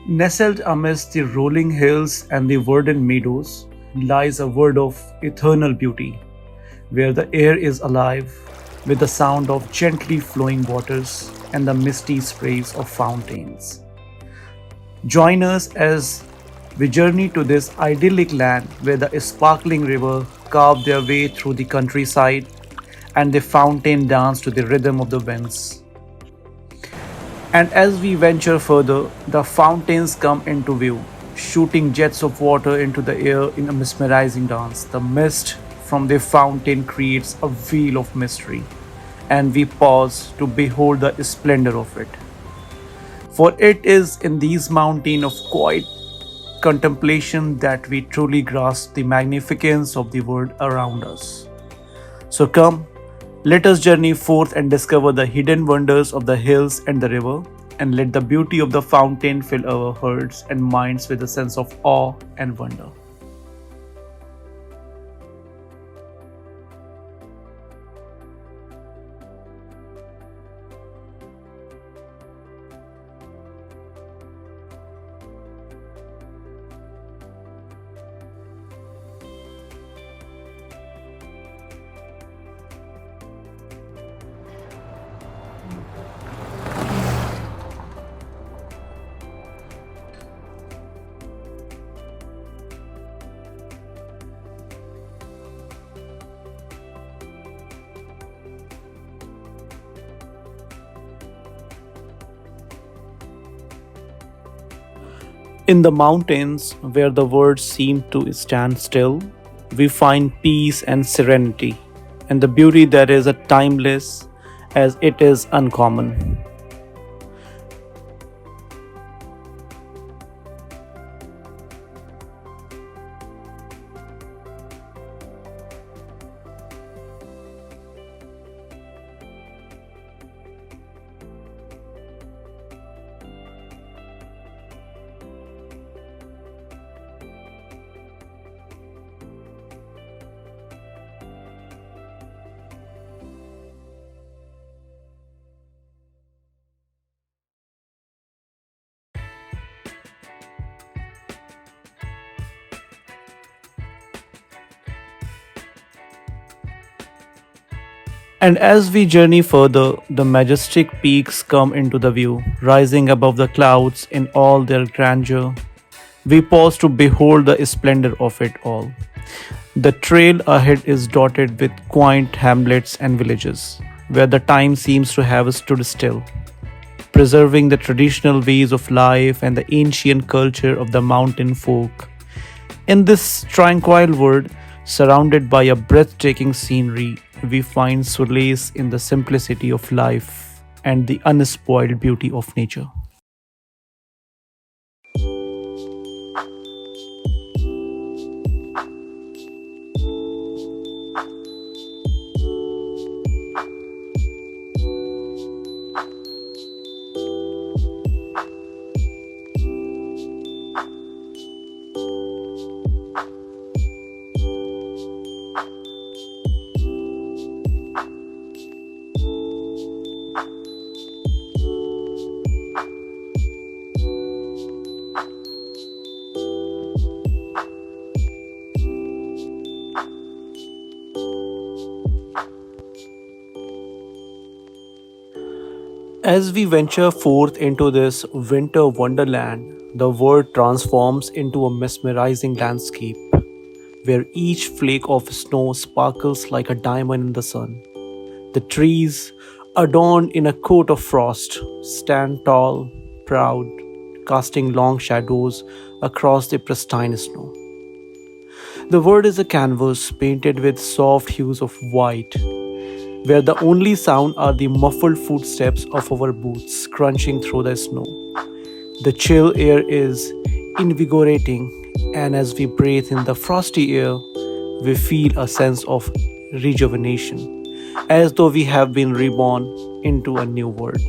Nestled amidst the rolling hills and the verdant meadows lies a world of eternal beauty, where the air is alive with the sound of gently flowing waters and the misty sprays of fountains. Join us as we journey to this idyllic land where the sparkling river carved their way through the countryside and the fountain dance to the rhythm of the winds. And as we venture further, the fountains come into view, shooting jets of water into the air in a mesmerizing dance. The mist from the fountain creates a veil of mystery, and we pause to behold the splendor of it. For it is in these mountains of quiet contemplation that we truly grasp the magnificence of the world around us. So come, let us journey forth and discover the hidden wonders of the hills and the river, and let the beauty of the fountain fill our hearts and minds with a sense of awe and wonder. In the mountains, where the world seemed to stand still, we find peace and serenity, and the beauty that is as timeless as it is uncommon. And as we journey further, the majestic peaks come into the view, rising above the clouds in all their grandeur. We pause to behold the splendor of it all. The trail ahead is dotted with quaint hamlets and villages, where the time seems to have stood still, preserving the traditional ways of life and the ancient culture of the mountain folk. In this tranquil world, surrounded by a breathtaking scenery, we find solace in the simplicity of life and the unspoiled beauty of nature. As we venture forth into this winter wonderland, the world transforms into a mesmerizing landscape where each flake of snow sparkles like a diamond in the sun. The trees, adorned in a coat of frost, stand tall, proud, casting long shadows across the pristine snow. The world is a canvas painted with soft hues of white, where the only sound are the muffled footsteps of our boots crunching through the snow. The chill air is invigorating, and as we breathe in the frosty air, we feel a sense of rejuvenation, as though we have been reborn into a new world.